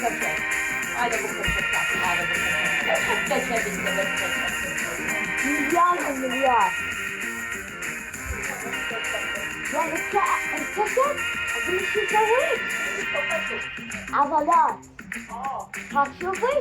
köpek. Haydi bu köpek yaptı. Haydi bu köpek. Geçmedin de Milyar. Ja, الكتب بيمشي سوي عضلات هتشوفي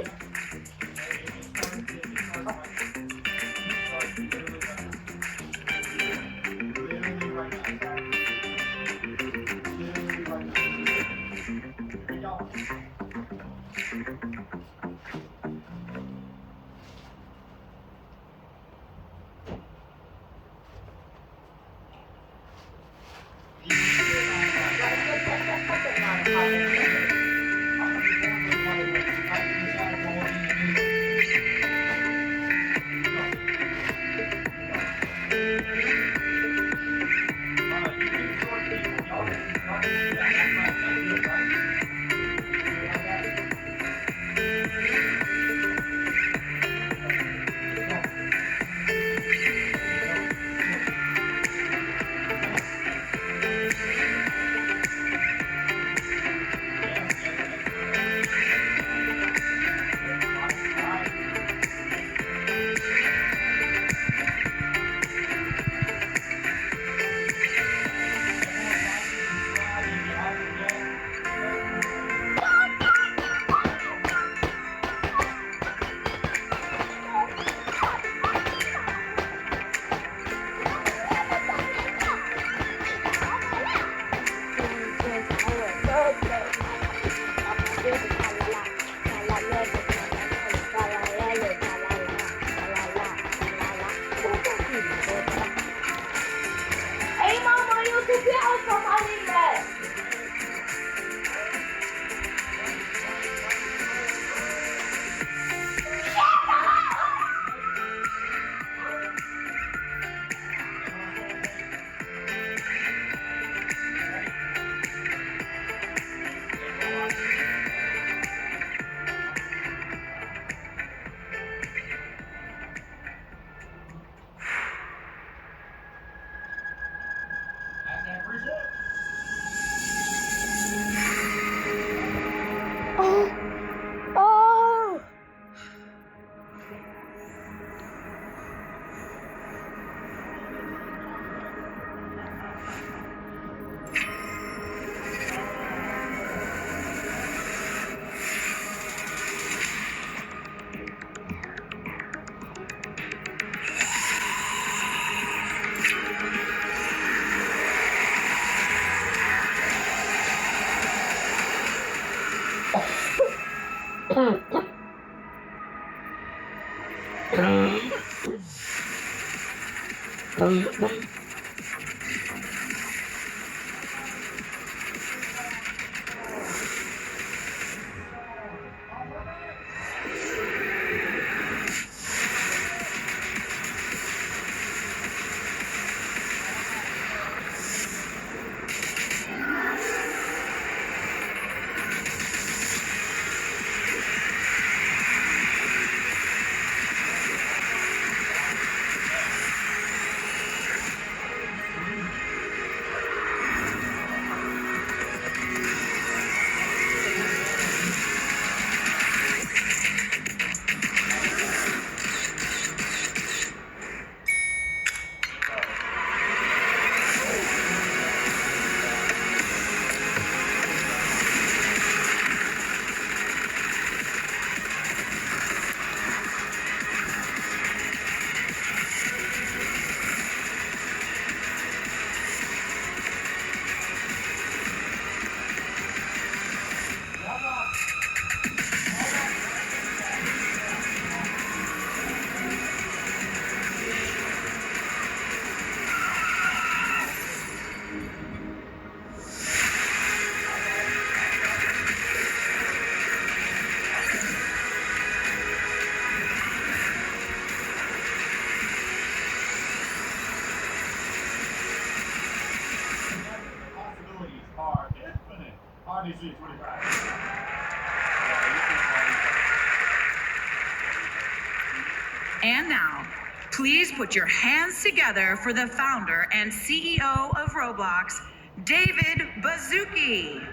And now, please put your hands together for the founder and CEO of Roblox, David Baszucki.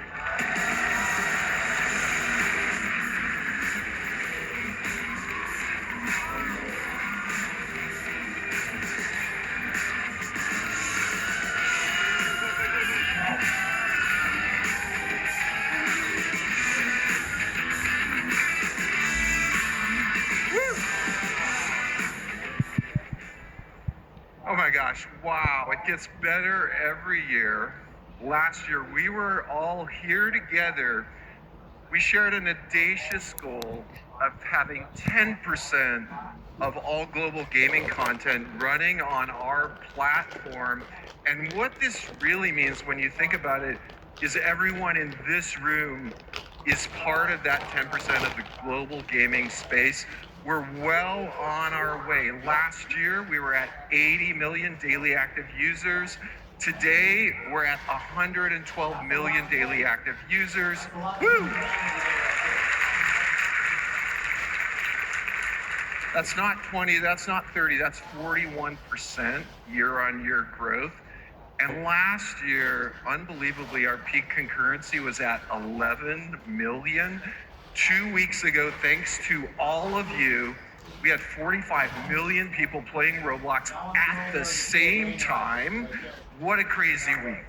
it gets better every year. Last year, we were all here together. We shared an audacious goal of having 10% of all global gaming content running on our platform. And what this really means when you think about it is everyone in this room is part of that 10% of the global gaming space. We're well on our way. Last year, we were at 80 million daily active users. Today, we're at 112 million daily active users. Woo! That's not 20, that's not 30, that's 41% year-on-year growth. And last year, unbelievably, our peak concurrency was at 11 million. 2 weeks ago, thanks to all of you, we had 45 million people playing Roblox at the same time. What a crazy week.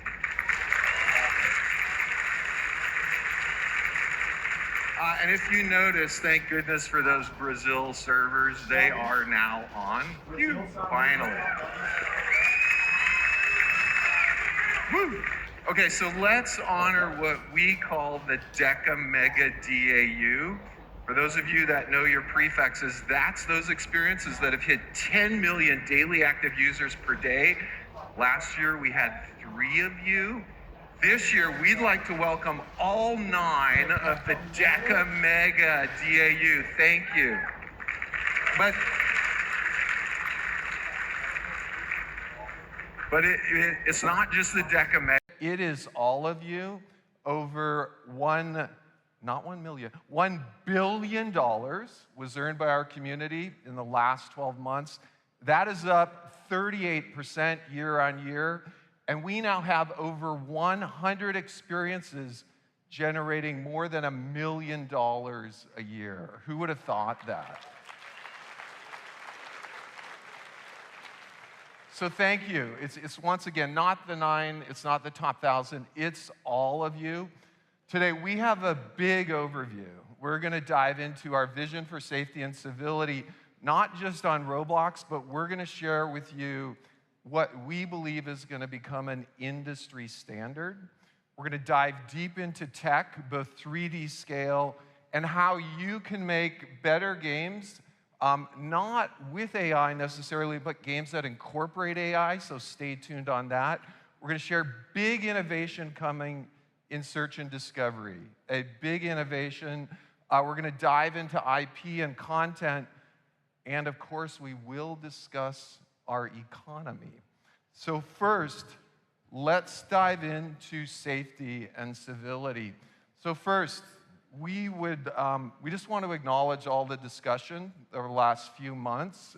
And if you notice, thank goodness for those Brazil servers, they are now on. Phew, finally. Woo. Okay, so let's honor what we call the Deca Mega DAU. For those of you that know your prefixes, that's those experiences that have hit 10 million daily active users per day. Last year, we had 3 of you. This year, we'd like to welcome all 9 of the Deca Mega DAU. Thank you. But it's not just the Deca Mega. It is all of you. Over $1 billion was earned by our community in the last 12 months. That is up 38% year on year. And we now have over 100 experiences generating more than $1 million a year. Who would have thought that? So thank you. It's once again not the 9, it's not the top 1,000, it's all of you. Today we have a big overview. We're going to dive into our vision for safety and civility, not just on Roblox, but we're going to share with you what we believe is going to become an industry standard. We're going to dive deep into tech, both 3D scale, and how you can make better games, not with AI necessarily, but games that incorporate AI, so stay tuned on that. We're going to share big innovation coming in search and discovery, a big innovation. We're going to dive into IP and content, and of course, we will discuss our economy. So first, let's dive into safety and civility. So first, we just want to acknowledge all the discussion over the last few months.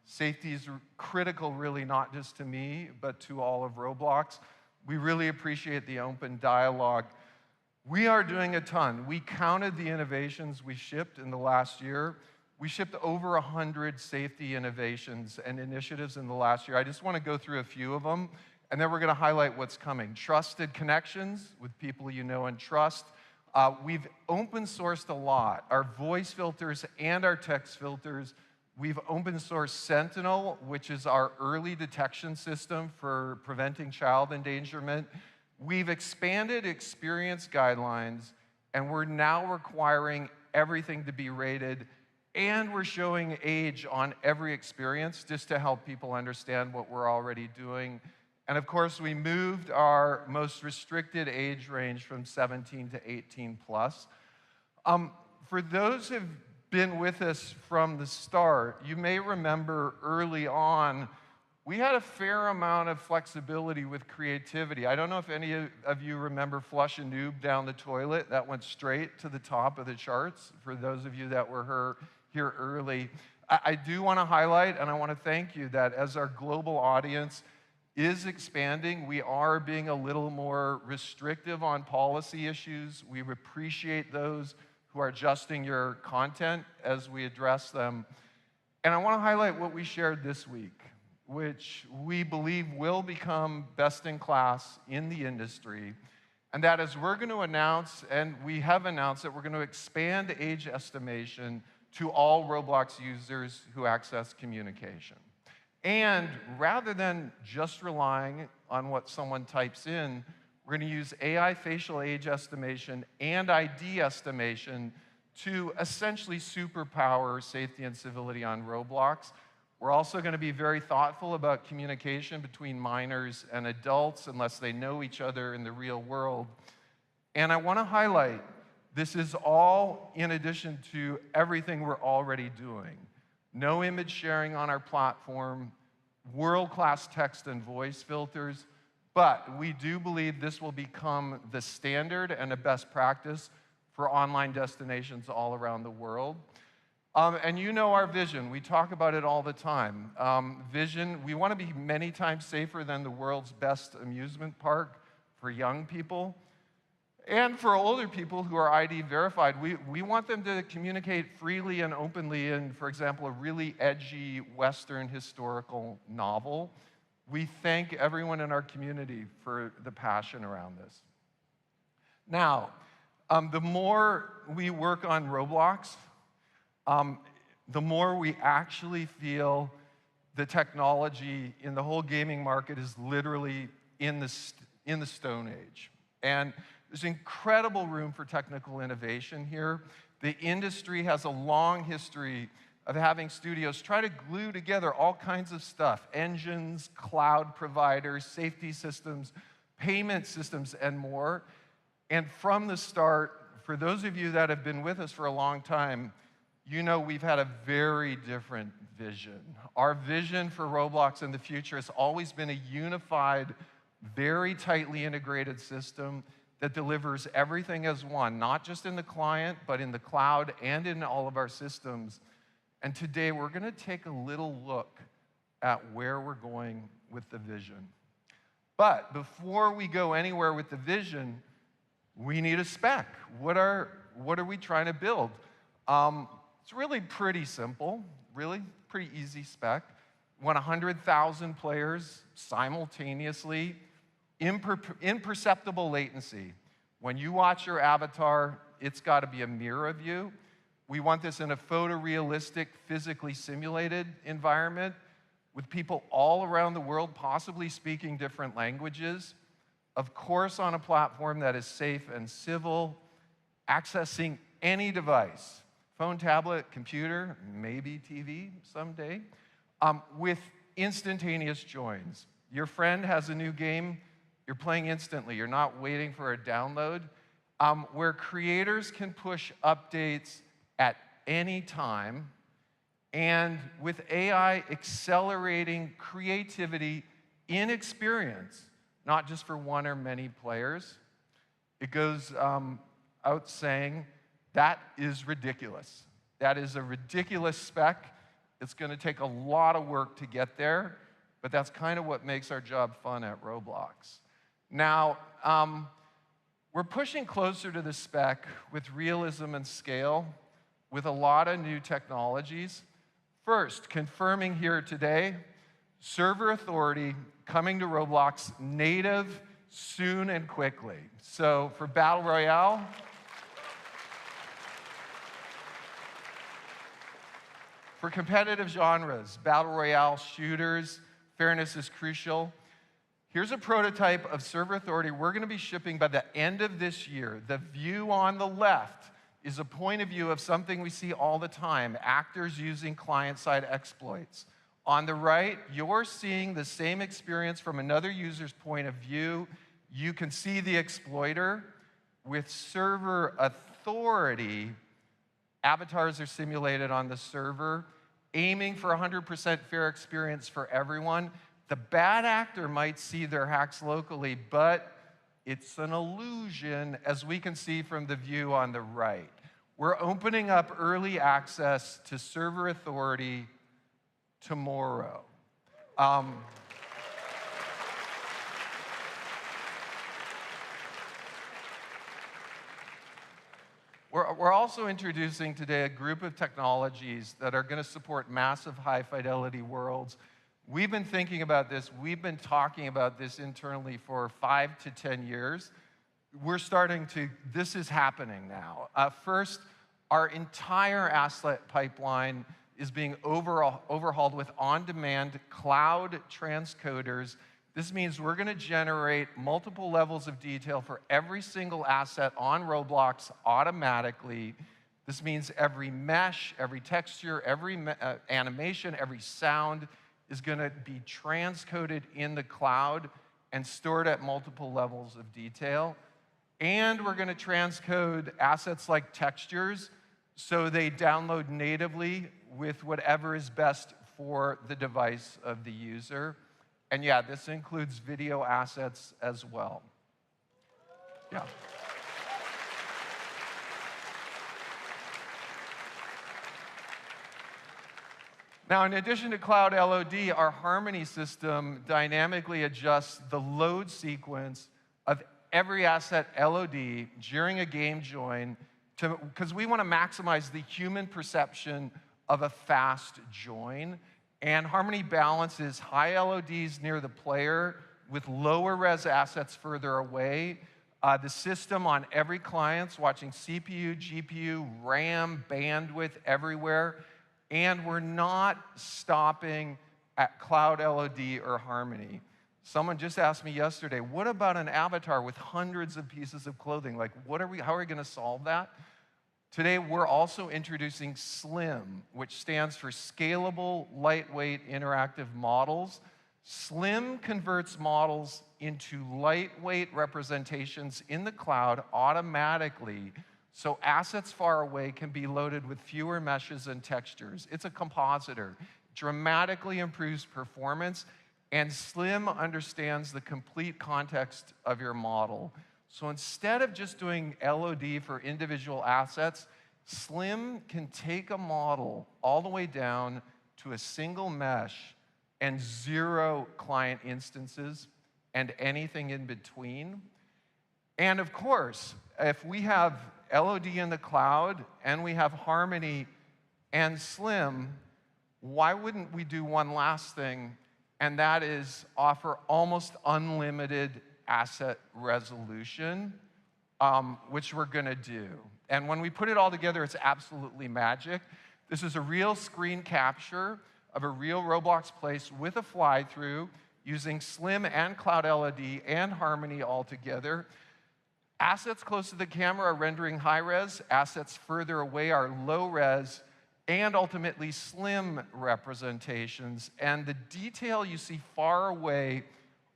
Safety is critical, really, not just to me, but to all of Roblox. We really appreciate the open dialogue. We are doing a ton. We counted the innovations we shipped in the last year. We shipped over 100 safety innovations and initiatives in the last year. I just want to go through a few of them, and then we're going to highlight what's coming. Trusted connections with people you know and trust. We've open sourced a lot. Our voice filters and our text filters. We've open sourced Sentinel, which is our early detection system for preventing child endangerment. We've expanded experience guidelines, and we're now requiring everything to be rated. And we're showing age on every experience just to help people understand what we're already doing. And of course, we moved our most restricted age range from 17 to 18 plus. For those who've been with us from the start, you may remember early on, we had a fair amount of flexibility with creativity. I don't know if any of you remember Flush a Noob down the toilet. That went straight to the top of the charts for those of you that were here early. I do want to highlight, and I want to thank you, that as our global audience is expanding, we are being a little more restrictive on policy issues. We appreciate those who are adjusting your content as we address them. And I want to highlight what we shared this week, which we believe will become best in class in the industry. And that is, we're going to announce, and we have announced, that we're going to expand age estimation to all Roblox users who access communication. And rather than just relying on what someone types in, we're going to use AI facial age estimation and ID estimation to essentially superpower safety and civility on Roblox. We're also going to be very thoughtful about communication between minors and adults unless they know each other in the real world. And I want to highlight, this is all in addition to everything we're already doing. No image sharing on our platform, world-class text and voice filters, but we do believe this will become the standard and a best practice for online destinations all around the world. And you know our vision. We talk about it all the time. Vision, we want to be many times safer than the world's best amusement park for young people. And for older people who are ID verified, we want them to communicate freely and openly in, for example, a really edgy Western historical novel. We thank everyone in our community for the passion around this. Now, the more we work on Roblox, the more we actually feel the technology in the whole gaming market is literally in the Stone Age. And there's incredible room for technical innovation here. The industry has a long history of having studios try to glue together all kinds of stuff: engines, cloud providers, safety systems, payment systems, and more. And from the start, for those of you that have been with us for a long time, you know we've had a very different vision. Our vision for Roblox in the future has always been a unified, very tightly integrated system that delivers everything as one, not just in the client, but in the cloud and in all of our systems. And today we're going to take a little look at where we're going with the vision. But before we go anywhere with the vision, we need a spec. What are we trying to build? It's really pretty simple, really pretty easy spec. We want 100,000 players simultaneously, imperceptible latency. When you watch your avatar, it's got to be a mirror of you. We want this in a photorealistic, physically simulated environment with people all around the world, possibly speaking different languages. Of course, on a platform that is safe and civil, accessing any device, phone, tablet, computer, maybe TV someday, with instantaneous joins. Your friend has a new game, you're playing instantly. You're not waiting for a download. Where creators can push updates at any time, and with AI accelerating creativity in experience, not just for one or many players. It goes out saying, that is ridiculous. That is a ridiculous spec. It's going to take a lot of work to get there, but that's kind of what makes our job fun at Roblox. Now, we're pushing closer to the spec with realism and scale with a lot of new technologies. First, confirming here today, server authority coming to Roblox native soon and quickly. So for Battle Royale, for competitive genres, Battle Royale shooters, fairness is crucial. Here's a prototype of server authority we're going to be shipping by the end of this year. The view on the left is a point of view of something we see all the time, actors using client-side exploits. On the right, you're seeing the same experience from another user's point of view. You can see the exploiter. With server authority, avatars are simulated on the server, aiming for 100% fair experience for everyone. The bad actor might see their hacks locally, but it's an illusion, as we can see from the view on the right. We're opening up early access to server authority tomorrow. We're also introducing today a group of technologies that are going to support massive high-fidelity worlds. We've been thinking about this. We've been talking about this internally for 5 to 10 years. This is happening now. First, our entire asset pipeline is being overhauled with on-demand cloud transcoders. This means we're going to generate multiple levels of detail for every single asset on Roblox automatically. This means every mesh, every texture, every animation, every sound is going to be transcoded in the cloud and stored at multiple levels of detail. And we're going to transcode assets like textures so they download natively with whatever is best for the device of the user. And yeah, this includes video assets as well. Yeah. Now, in addition to Cloud LOD, our Harmony system dynamically adjusts the load sequence of every asset LOD during a game join because we want to maximize the human perception of a fast join. And Harmony balances high LODs near the player with lower res assets further away. The system on every client's watching CPU, GPU, RAM, bandwidth everywhere. And we're not stopping at Cloud LOD or Harmony. Someone just asked me yesterday, what about an avatar with hundreds of pieces of clothing? Like, how are we going to solve that? Today, we're also introducing SLIM, which stands for Scalable, Lightweight, Interactive Models. SLIM converts models into lightweight representations in the cloud automatically, so assets far away can be loaded with fewer meshes and textures. It's a compositor, dramatically improves performance, and SLIM understands the complete context of your model. So instead of just doing LOD for individual assets, SLIM can take a model all the way down to a single mesh and 0 client instances and anything in between. And of course, if we have LOD in the cloud and we have Harmony and SLIM, why wouldn't we do one last thing, and that is offer almost unlimited asset resolution, which we're going to do. And when we put it all together, it's absolutely magic. This is a real screen capture of a real Roblox place with a fly-through using SLIM and Cloud LOD and Harmony all together. Assets close to the camera are rendering high-res, assets further away are low-res, and ultimately SLIM representations. And the detail you see far away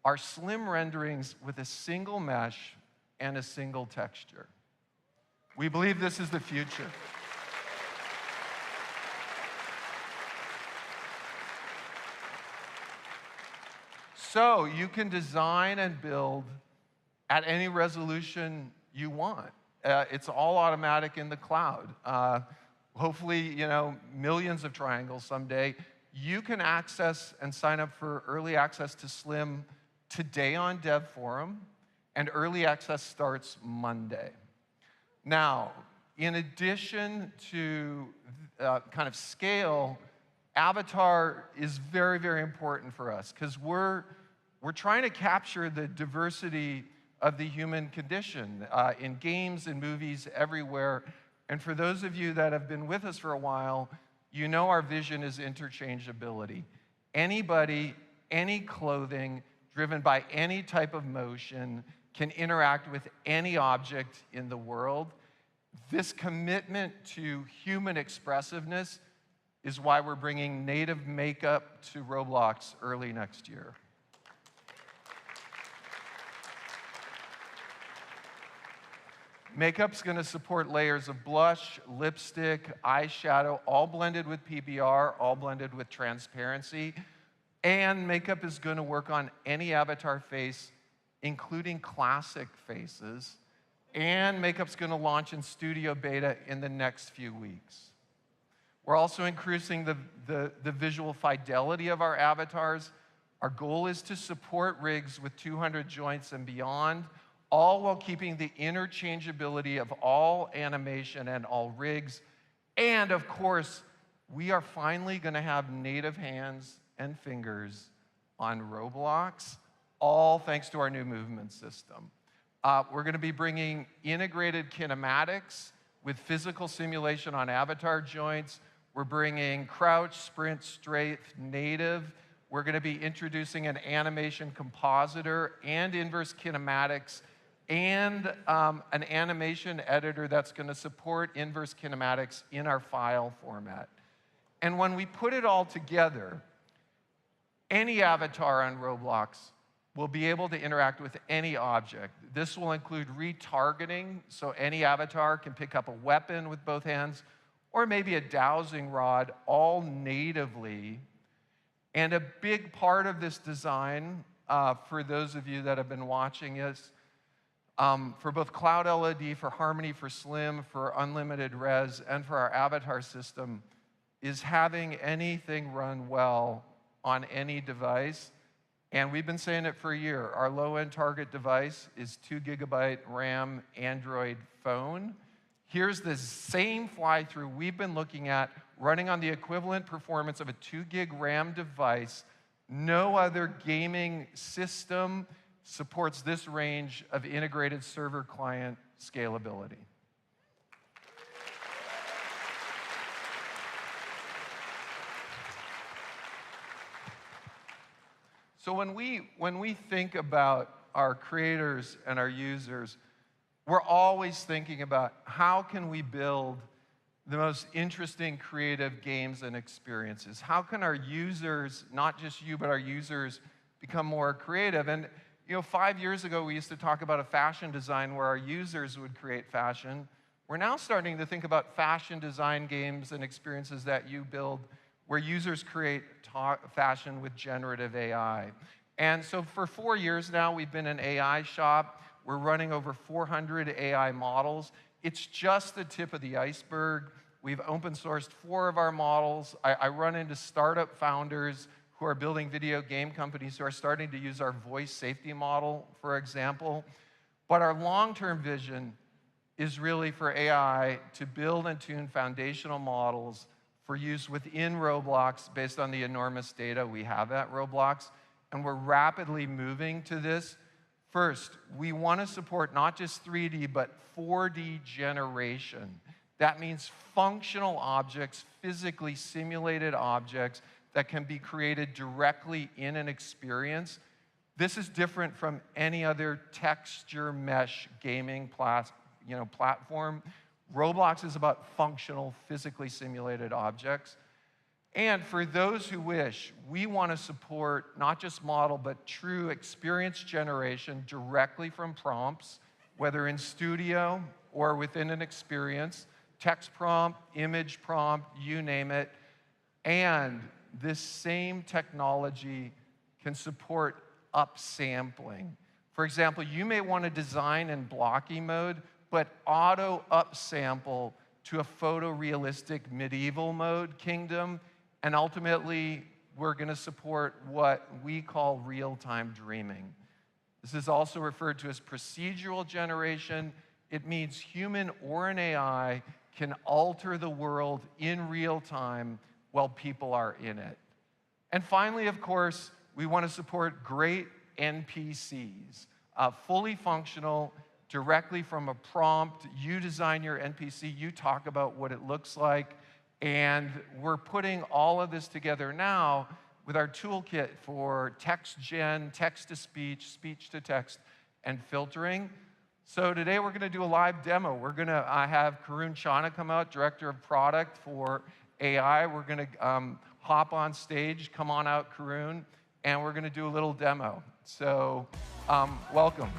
are SLIM renderings with a single mesh and a single texture. We believe this is the future. So you can design and build at any resolution you want. It's all automatic in the cloud. Hopefully, millions of triangles someday. You can access and sign up for early access to SLIM today on Dev Forum, and early access starts Monday. Now, in addition to kind of scale, Avatar is very, very important for us because we're trying to capture the diversity of the human condition in games and movies everywhere. And for those of you that have been with us for a while, you know our vision is interchangeability. Anybody, any clothing, driven by any type of motion, can interact with any object in the world. This commitment to human expressiveness is why we're bringing native makeup to Roblox early next year. Makeup's going to support layers of blush, lipstick, eyeshadow, all blended with PBR, all blended with transparency. And makeup is going to work on any avatar face, including classic faces. And makeup's going to launch in studio beta in the next few weeks. We're also increasing the visual fidelity of our avatars. Our goal is to support rigs with 200 joints and beyond, all while keeping the interchangeability of all animation and all rigs. And of course, we are finally going to have native hands and fingers on Roblox, all thanks to our new movement system. We're going to be bringing integrated kinematics with physical simulation on avatar joints. We're bringing crouch, sprint, strafe, native. We're going to be introducing an animation compositor and inverse kinematics and an animation editor that's going to support inverse kinematics in our file format. And when we put it all together, any avatar on Roblox will be able to interact with any object. This will include retargeting, so any avatar can pick up a weapon with both hands, or maybe a dowsing rod, all natively. And a big part of this design, for those of you that have been watching is, for both Cloud LED, for Harmony, for Slim, for Unlimited Res, and for our avatar system, is having anything run well on any device. And we've been saying it for a year. Our low-end target device is 2 GB RAM Android phone. Here's the same fly-through we've been looking at running on the equivalent performance of a 2 gig RAM device. No other gaming system supports this range of integrated server-client scalability. So when we think about our creators and our users, we're always thinking about how can we build the most interesting creative games and experiences? How can our users, not just you, but our users, become more creative? And 5 years ago, we used to talk about a fashion design where our users would create fashion. We're now starting to think about fashion design games and experiences that you build where users create fashion with generative AI. And so for 4 years now, we've been an AI shop. We're running over 400 AI models. It's just the tip of the iceberg. We've open sourced 4 of our models. I run into startup founders who are building video game companies who are starting to use our voice safety model, for example. But our long-term vision is really for AI to build and tune foundational models for use within Roblox based on the enormous data we have at Roblox. And we're rapidly moving to this. First, we want to support not just 3D, but 4D generation. That means functional objects, physically simulated objects that can be created directly in an experience. This is different from any other texture mesh gaming platform. Roblox is about functional, physically simulated objects. And for those who wish, we want to support not just model, but true experience generation directly from prompts, whether in studio or within an experience, text prompt, image prompt, you name it. And this same technology can support upsampling. For example, you may want to design in blocky mode, but auto upsample to a photorealistic medieval mode kingdom. And ultimately, we're going to support what we call real-time dreaming. This is also referred to as procedural generation. It means human or an AI can alter the world in real time while people are in it. And finally, of course, we want to support great NPCs, fully functional, directly from a prompt. You design your NPC, you talk about what it looks like, and we're putting all of this together now with our toolkit for text gen, text-to-speech, speech-to-text, and filtering. So today we're going to do a live demo. We're going to have Karun Chana come out, Director of Product for AI. We're going to hop on stage, come on out, Karun, and we're going to do a little demo. So welcome.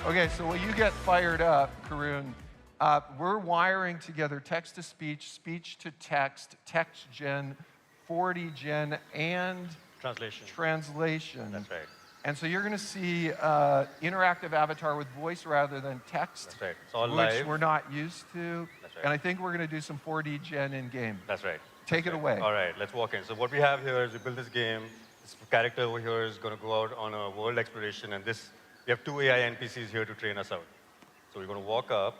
Okay, so while you get fired up, Karun, we're wiring together text-to-speech, speech-to-text, text gen, 4D gen, and translation. That's right. And so you're going to see interactive avatar with voice rather than text. That's right. It's all which live. we're not used to. That's right. And I think we're going to do some 4D gen in-game. That's right. Take it away. All right, let's walk in. So what we have here is we build this game. This character over here is going to go out on a world exploration, and we have 2 AI NPCs here to train us out. So we're going to walk up,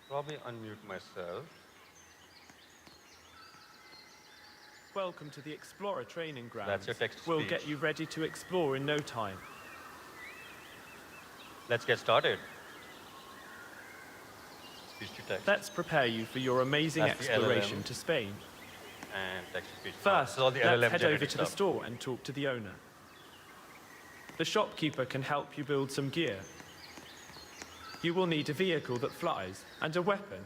probably unmute myself. Welcome to the Explorer training grounds. That's your text-to-speech. We'll get you ready to explore in no time. Let's get started. text. Let's prepare you for your amazing That's the exploration LLM. to Spain. And text to speech. First, This is all the let's LLM head over generated to the stuff. store and talk to the owner. The shopkeeper can help you build some gear. You will need a vehicle that flies and a weapon.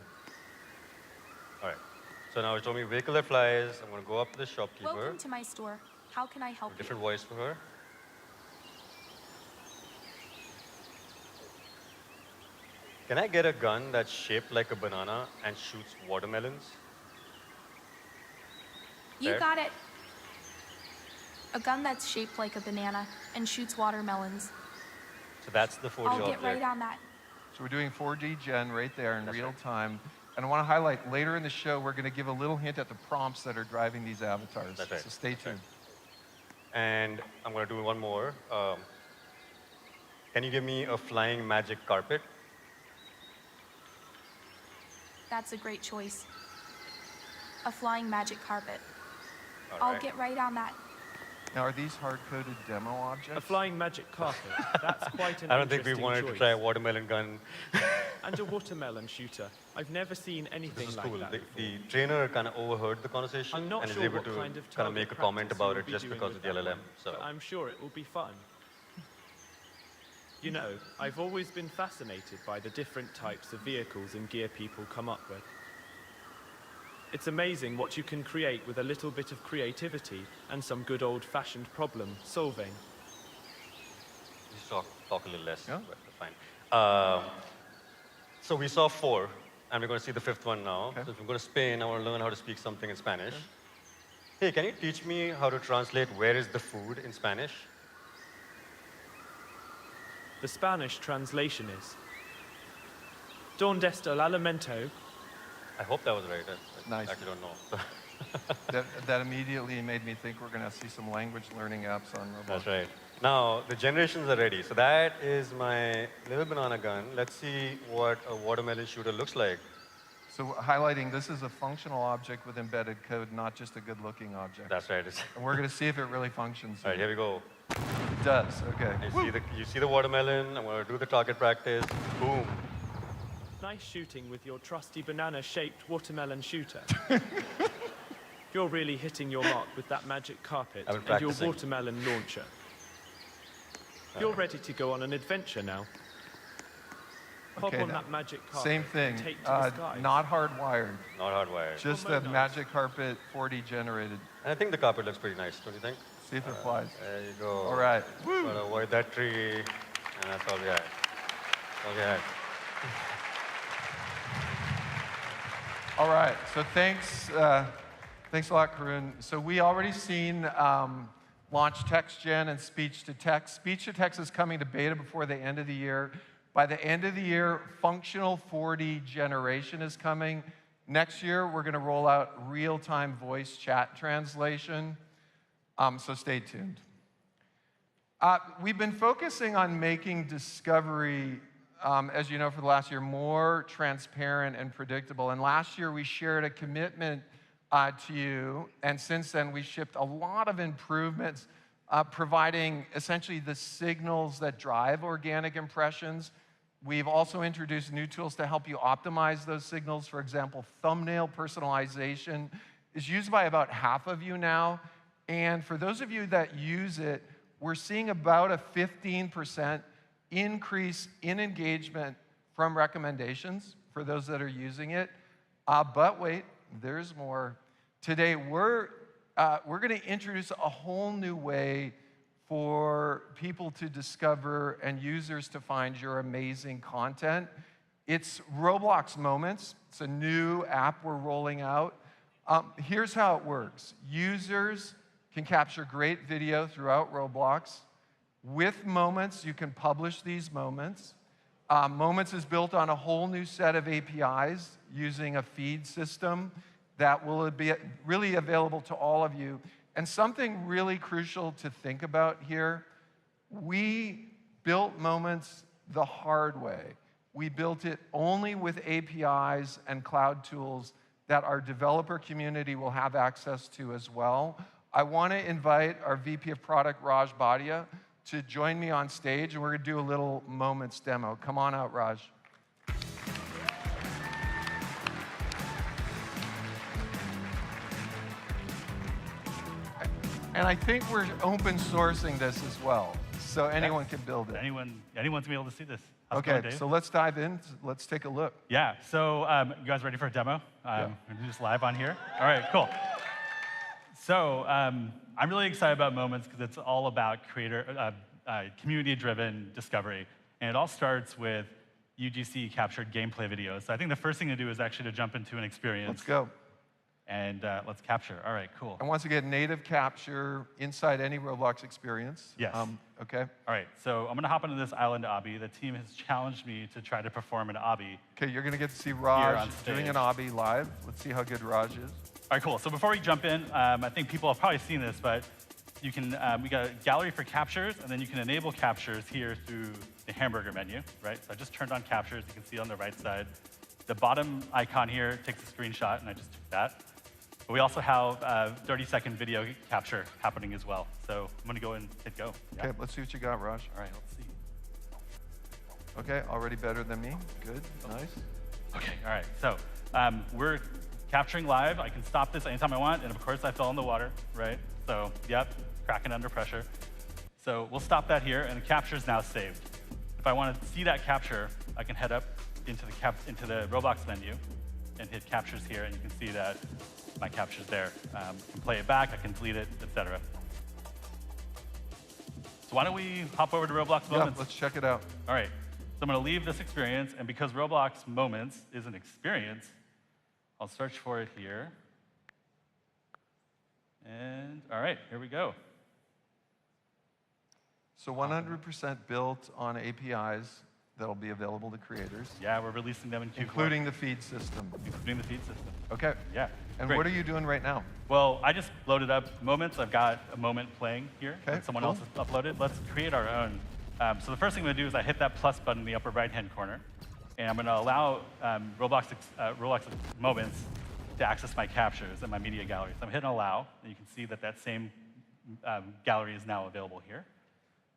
All right. So now it's told me vehicle that flies. I'm going to go up to the shopkeeper. Welcome to my store. How can I help you? Different voice for her. Can I get a gun that's shaped like a banana and shoots watermelons? You There. got it. A gun that's shaped like a banana and shoots watermelons. So that's the 4D I'll object. get right on that. So we're doing 4D gen right there in That's real right. time. And I want to highlight later in the show, we're going to give a little hint at the prompts that are driving these avatars. That's right. So stay tuned. And I'm going to do one more. Can you give me a flying magic carpet? That's a great choice. A flying magic carpet. All I'll right. get right on that. Now, are these hard-coded demo objects? A flying magic carpet. That's quite an I don't think we interesting wanted choice. to try a watermelon gun. And a watermelon shooter. I've never seen anything This is like cool. that The before. trainer kind of overheard the conversation I'm not and is sure able what to kind of kind of make a target comment practice about you'll it be just doing because with of the that LLM. one, So but I'm sure it will be fun. You know, I've always been fascinated by the different types of vehicles and gear people come up with. It's amazing what you can create with a little bit of creativity and some good old-fashioned problem solving. just talk a little less, Yeah. but fine. So we saw 4, and we're going to see the 5th one now. Okay. So if I'm going to Spain, I want to learn how to speak something in Spanish. Hey, can you teach me how to translate where is the food in Spanish? The Spanish translation is, ¿Dónde está el alimento? I hope that was right. I Nice. actually don't know. That immediately made me think we're going to see some language learning apps on Roblox. That's right. Now, the generations are ready. So that is my little banana gun. Let's see what a watermelon shooter looks like. So highlighting, this is a functional object with embedded code, not just a good-looking object. That's right. And we're going to see if it really functions. All right, here we go. It does, okay. You see the watermelon. I'm going to do the target practice. Boom. Nice shooting with your trusty banana-shaped watermelon shooter. You're really hitting your mark with that magic carpet I've been and your practicing. watermelon launcher. You're ready to go on an adventure now. Hop Okay, on that magic carpet Same thing, and take to the skies. not hardwired, Not hardwired. just Well, the nice. magic carpet 4D generated. And I think the carpet looks pretty nice, don't you think? See if it flies. There you go. All right. Gotta avoid that tree. And that's all we had. That's all we had. All right, so thanks a lot, Karun. So we already seen launch text gen and speech to text. Speech to text is coming to beta before the end of the year. By the end of the year, functional 4D generation is coming. Next year, we're going to roll out real-time voice chat translation. So stay tuned. We've been focusing on making discovery, as you know, for the last year, more transparent and predictable. And last year, we shared a commitment to you. And since then, we shipped a lot of improvements, providing essentially the signals that drive organic impressions. We've also introduced new tools to help you optimize those signals. For example, thumbnail personalization is used by about half of you now. And for those of you that use it, we're seeing about a 15% increase in engagement from recommendations for those that are using it. But wait, there's more. Today, we're going to introduce a whole new way for people to discover and users to find your amazing content. It's Roblox Moments. It's a new app we're rolling out. Here's how it works. Users can capture great video throughout Roblox. With Moments, you can publish these moments. Moments is built on a whole new set of APIs using a feed system that will be really available to all of you. And something really crucial to think about here, we built Moments the hard way. We built it only with APIs and cloud tools that our developer community will have access to as well. I want to invite our VP of Product, Raj Bhatia, to join me on stage, and we're going to do a little Moments demo. Come on out, Raj. And I think we're open sourcing this as well, so anyone can build it. Anyone's gonna be able to see this. How's it Okay, going, Dave? so let's dive in. Let's take a look. Yeah, so you guys ready for a demo? Yeah. We're gonna do this live on here. All right, cool. So I'm really excited about Moments because it's all about community-driven discovery. And it all starts with UGC captured gameplay videos. So I think the first thing to do is actually to jump into an experience. Let's go. And let's capture. All right, cool. And once again, native capture inside any Roblox experience. Yes. Okay. All right, so I'm gonna hop into this island obby. The team has challenged me to try to perform an obby. Okay, you're gonna get to see on Raj stage. doing an obby live. Let's see how good Raj is. All right, cool. So before we jump in, I think people have probably seen this, but you can, we got a gallery for captures, and then you can enable captures here through the hamburger menu, right? So I just turned on captures. You can see on the right side. The bottom icon here takes a screenshot, and I just took that. But we also have 30-second video capture happening as well. So I'm gonna go and hit go. Okay, let's see what you got, Raj. All right, let's see. Okay, already better than me. Good, nice. Okay, all right. So we're capturing live. I can stop this anytime I want, and of course I fell in the water, right? So, yep, cracking under pressure. So we'll stop that here, and the capture is now saved. If I want to see that capture, I can head up into the Roblox menu and hit captures here, and you can see that my capture's there. I can play it back, I can delete it, etc. So why don't we hop over to Roblox Moments? Yeah, let's check it out. All right, so I'm gonna leave this experience, and because Roblox Moments is an experience, I'll search for it here. And all right, here we go. So 100% built on APIs that'll be available to creators, Yeah, we're releasing them in Q4. including the feed system. Including the feed system. Okay. Yeah. And great. what are you doing right now? Well, I just loaded up Moments. I've got a moment playing here Okay, that someone cool. else has uploaded. Let's create our own. So the first thing I'm gonna do is I hit that plus button in the upper right-hand corner, and I'm gonna allow Roblox Moments to access my captures and my media gallery. So I'm hitting allow, and you can see that that same gallery is now available here.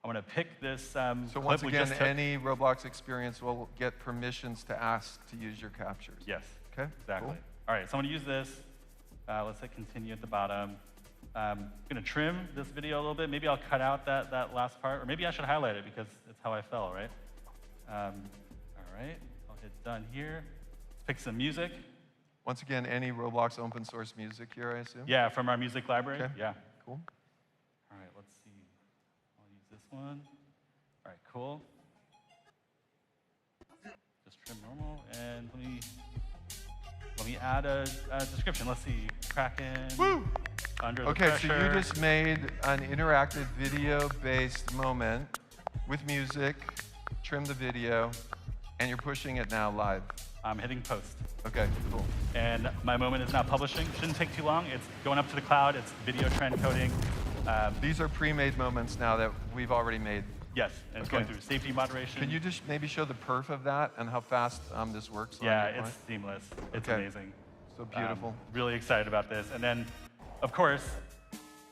I'm gonna pick this So clip once we again, just took. any Roblox experience will get permissions to ask to use your captures. Yes. Okay, Exactly. cool. All right, so I'm gonna use this. Let's hit continue at the bottom. I'm gonna trim this video a little bit. Maybe I'll cut out that last part, or maybe I should highlight it because it's how I fell, right? All right, I'll hit done here. Let's pick some music. Once again, any Roblox open source music here, I assume? Yeah, from our music library. Okay. Yeah. Cool. All right, let's see. I'll use this one. All right, cool. Just trim normal, and let me add a description. Let's see, Kraken. Woo! Under the Okay, pressure. so you just made an interactive video-based moment with music, trim the video, and you're pushing it now live. I'm hitting post. Okay, cool. And my moment is now publishing. Shouldn't take too long. It's going up to the cloud. It's video trend coding. These are pre-made moments now that we've already made. Yes, and it's Okay. going through safety moderation. Can you just maybe show the perf of that and how fast this works? on Yeah, your it's phone? seamless. It's Okay. amazing. So beautiful. Really excited about this. And then, of course,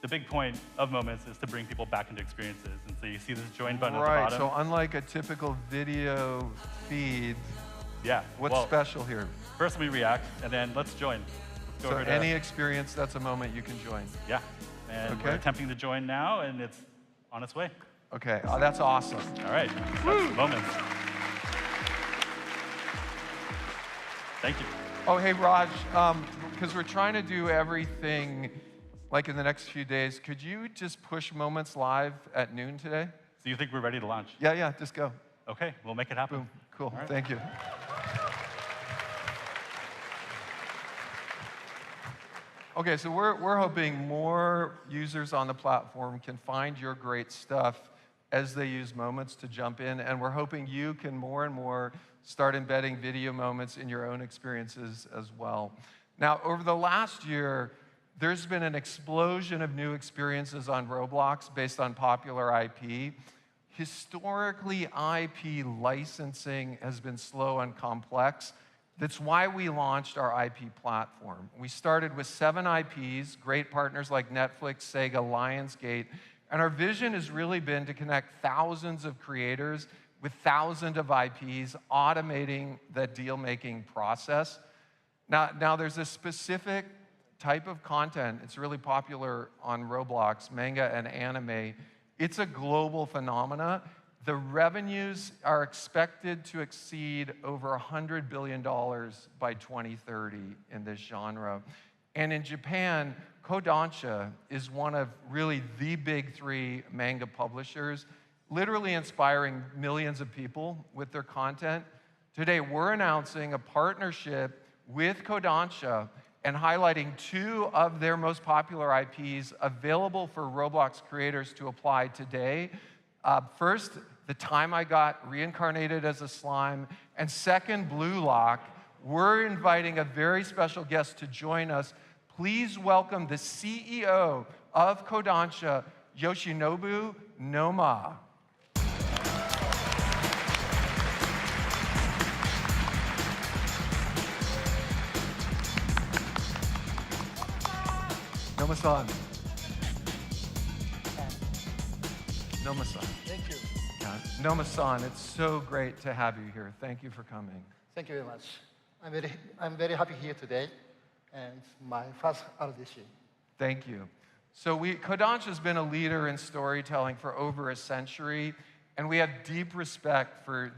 the big point of Moments is to bring people back into experiences. And so you see this join button Right, at the so bottom. unlike a typical video feed, Yeah. what's well, special here? First we react, and then let's join. Let's go So over to- any experience, that's a moment you can join. Yeah. And Okay. we're attempting to join now, and it's on its way. Okay, that's awesome. All right. That's Moments. Thank you. Oh, hey, Raj, because we're trying to do everything like in the next few days, could you just push Moments live at noon today? So you think we're ready to launch? Yeah, just go. Okay, we'll make it happen. Boom, cool, All right. thank you. Okay, so we're hoping more users on the platform can find your great stuff as they use Moments to jump in, and we're hoping you can more and more start embedding video moments in your own experiences as well. Now, over the last year, there's been an explosion of new experiences on Roblox based on popular IP. Historically, IP licensing has been slow and complex. That's why we launched our IP platform. We started with 7 IPs, great partners like Netflix, Sega, Lionsgate, and our vision has really been to connect thousands of creators with thousands of IPs, automating the deal-making process. Now there's a specific type of content. It's really popular on Roblox, manga and anime. It's a global phenomena. The revenues are expected to exceed over $100 billion by 2030 in this genre. And in Japan, Kodansha is one of really the big three manga publishers, literally inspiring millions of people with their content. Today, we're announcing a partnership with Kodansha and highlighting two of their most popular IPs available for Roblox creators to apply today. First, The Time I Got Reincarnated as a Slime, and second, Blue Lock. We're inviting a very special guest to join us. Please welcome the CEO of Kodansha, Yoshinobu Noma. Noma-san. Noma-san. Thank you. Yeah. Noma-san, it's so great to have you here. Thank you for coming. Thank you very much. I'm very happy here today, and it's my first RDC. Thank you. So Kodansha has been a leader in storytelling for over a century, and we have deep respect for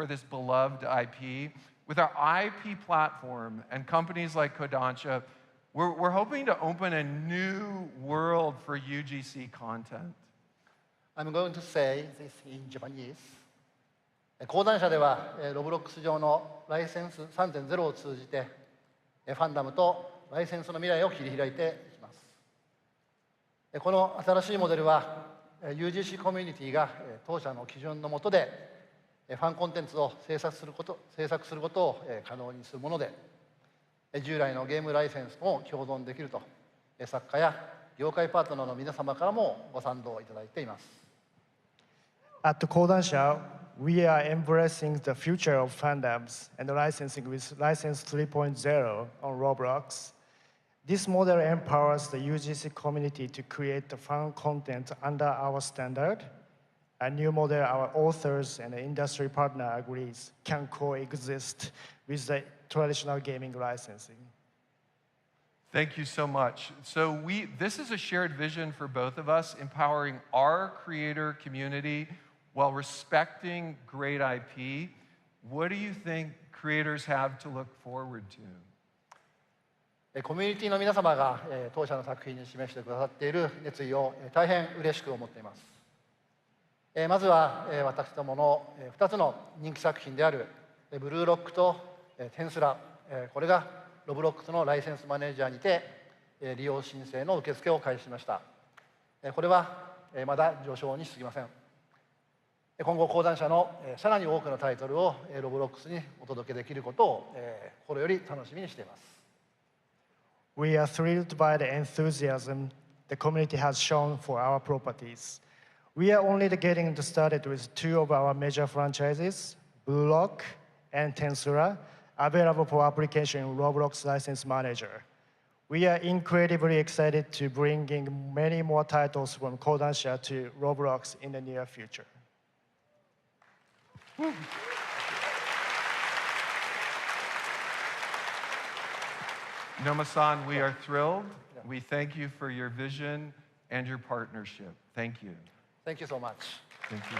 this beloved IP. With our IP platform and companies like Kodansha, we're hoping to open a new world for UGC content. I'm going to say this in Japanese. 講談社では、ロブロックス上のライセンス 3.0 を通じて、ファンダムとライセンスの未来を切り開いていきます。この新しいモデルは、UGC コミュニティが当社の基準の下で、ファンコンテンツを制作することを可能にするもので、従来のゲームライセンスとも共存できると、作家や業界パートナーの皆様からもご賛同いただいています。At Kodansha, we are embracing the future of fandoms and licensing with License 3.0 on Roblox. This model empowers the UGC community to create the fan content under our standard. A new model our authors and the industry partner agrees can coexist with the traditional gaming licensing. Thank you so much. So this is a shared vision for both of us, empowering our creator community while respecting great IP. What do you think creators have to look forward to? コミュニティの皆様が当社の作品に示してくださっている熱意を大変嬉しく思っています。まずは私どもの2つの人気作品であるブルーロックとテンスラ、これがロブロックスのライセンスマネージャーにて利用申請の受付を開始しました。これはまだ序章に過ぎません。今後講談社のさらに多くのタイトルをロブロックスにお届けできることを心より楽しみにしています。We are thrilled by the enthusiasm the community has shown for our properties. We are only getting started with two of our major franchises, Blue Lock and Tensura, available for application in Roblox License Manager. We are incredibly excited to bring in many more titles from Kodansha to Roblox in the near future. Noma-san, we are thrilled. We thank you for your vision and your partnership. Thank you. Thank you so much. Thank you.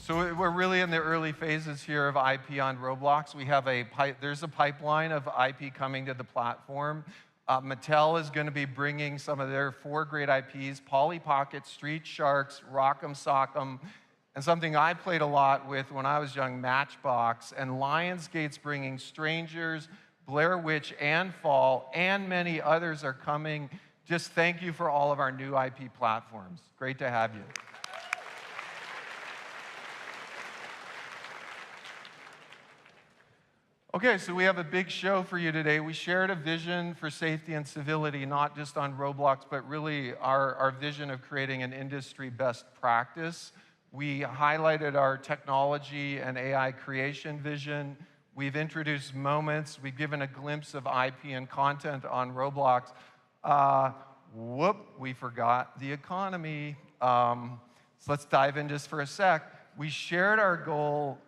So we're really in the early phases here of IP on Roblox. We have there's a pipeline of IP coming to the platform. Mattel is going to be bringing some of their 4 great IPs, Polly Pocket, Street Sharks, Rock'em Sock'em, and something I played a lot with when I was young, Matchbox. And Lionsgate's bringing Strangers, Blair Witch, and Fall, and many others are coming. Just thank you for all of our new IP platforms. Great to have you. Okay, so we have a big show for you today. We shared a vision for safety and civility, not just on Roblox, but really our vision of creating an industry best practice. We highlighted our technology and AI creation vision. We've introduced moments. We've given a glimpse of IP and content on Roblox. We forgot the economy. So let's dive in just for a sec. We shared our goal,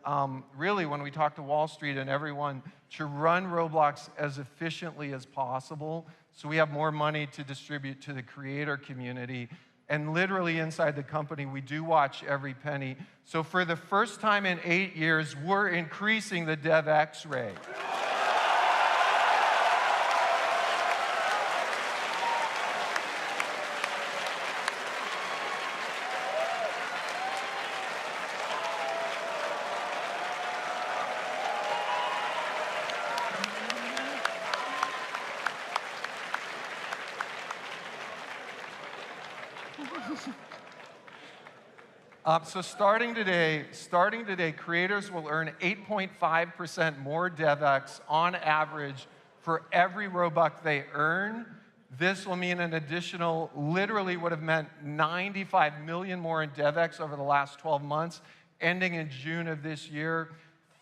really, when we talked to Wall Street and everyone, to run Roblox as efficiently as possible so we have more money to distribute to the creator community. And literally inside the company, we do watch every penny. So for the first time in 8 years, we're increasing the DevX rate. So starting today, creators will earn 8.5% more DevX on average for every Robux they earn. This will mean an additional, literally would have meant 95 million more in DevX over the last 12 months, ending in June of this year.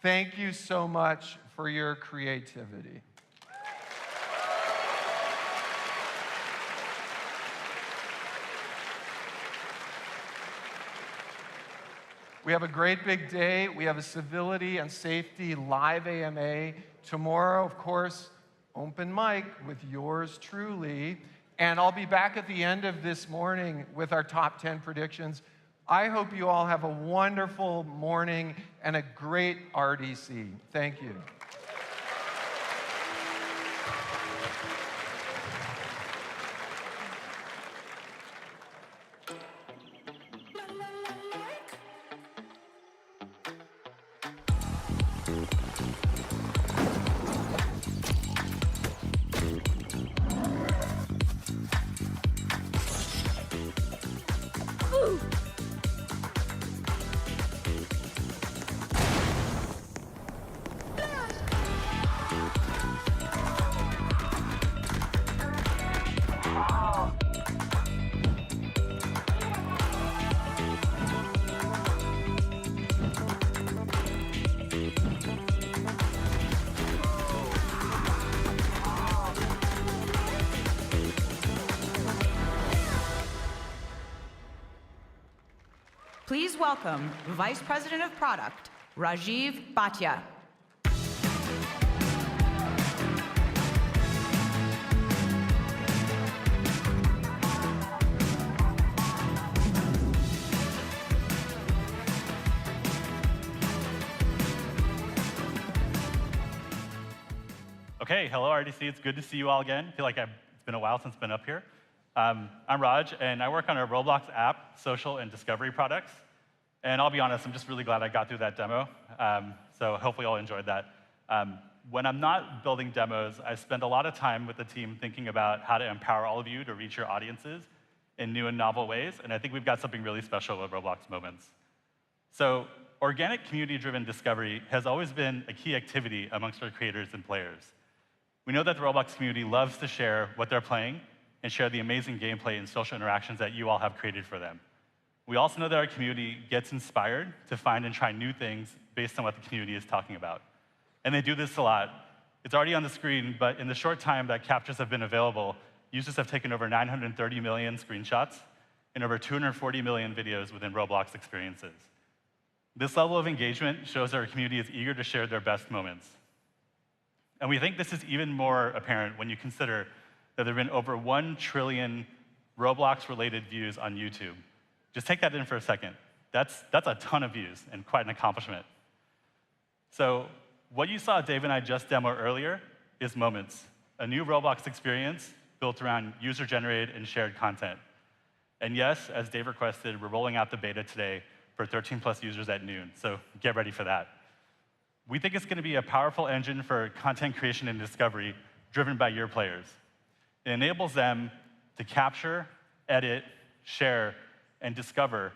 Thank you so much for your creativity. We have a great big day. We have a civility and safety live AMA. Tomorrow, of course, open mic with yours truly. And I'll be back at the end of this morning with our top 10 predictions. I hope you all have a wonderful morning and a great RDC. Thank you. Please welcome Vice President of Product, Rajiv Bhatia. Okay, hello RDC, it's good to see you all again. I feel like it's been a while since I've been up here. I'm Raj, and I work on our Roblox app, social, and discovery products. And I'll be honest, I'm just really glad I got through that demo. So hopefully you all enjoyed that. When I'm not building demos, I spend a lot of time with the team thinking about how to empower all of you to reach your audiences in new and novel ways. And I think we've got something really special with Roblox Moments. So organic community-driven discovery has always been a key activity amongst our creators and players. We know that the Roblox community loves to share what they're playing and share the amazing gameplay and social interactions that you all have created for them. We also know that our community gets inspired to find and try new things based on what the community is talking about. And they do this a lot. It's already on the screen, but in the short time that captures have been available, users have taken over 930 million screenshots and over 240 million videos within Roblox experiences. This level of engagement shows our community is eager to share their best moments. And we think this is even more apparent when you consider that there have been over 1 trillion Roblox-related views on YouTube. Just take that in for a second. That's a ton of views and quite an accomplishment. So what you saw Dave and I just demo earlier is Moments, a new Roblox experience built around user-generated and shared content. And yes, as Dave requested, we're rolling out the beta today for 13+ users at noon, so get ready for that. We think it's going to be a powerful engine for content creation and discovery driven by your players. It enables them to capture, edit, share, and discover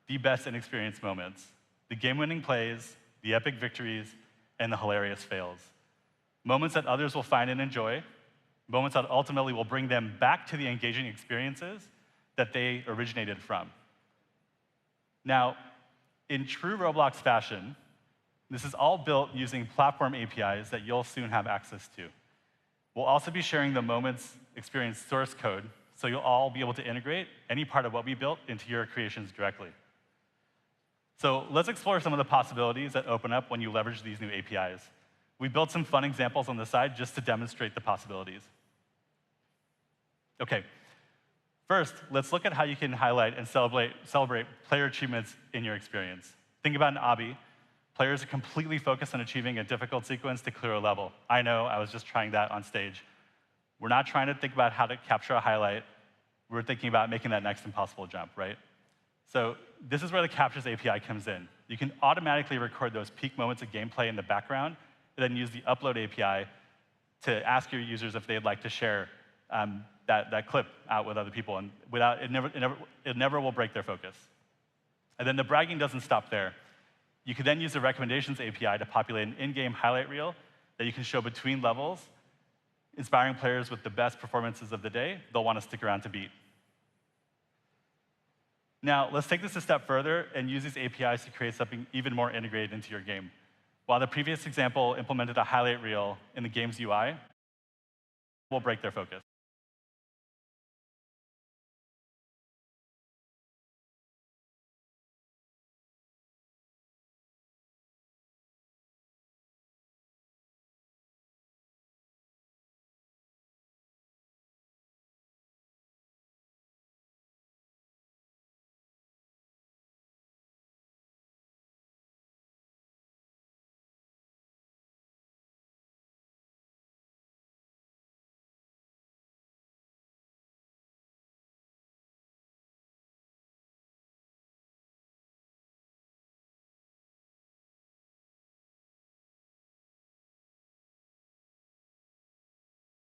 the best in-experience moments, the game-winning plays, the epic victories, and the hilarious fails. Moments that others will find and enjoy, moments that ultimately will bring them back to the engaging experiences that they originated from. Now, in true Roblox fashion, this is all built using platform APIs that you'll soon have access to. We'll also be sharing the Moments experience source code, so you'll all be able to integrate any part of what we built into your creations directly. So let's explore some of the possibilities that open up when you leverage these new APIs. We built some fun examples on the side just to demonstrate the possibilities. OK, first, let's look at how you can highlight and celebrate player achievements in your experience. Think about an obby. Players are completely focused on achieving a difficult sequence to clear a level. I know, I was just trying that on stage. We're not trying to think about how to capture a highlight. We're thinking about making that next impossible jump, right? So this is where the Captures API comes in. You can automatically record those peak moments of gameplay in the background, and then use the Upload API to ask your users if they'd like to share that clip out with other people, and it never will break their focus. And then the bragging doesn't stop there. You can then use the Recommendations API to populate an in-game highlight reel that you can show between levels, inspiring players with the best performances of the day they'll want to stick around to beat. Now, let's take this a step further and use these APIs to create something even more integrated into your game. While the previous example implemented a highlight reel in the game's UI, will break their focus.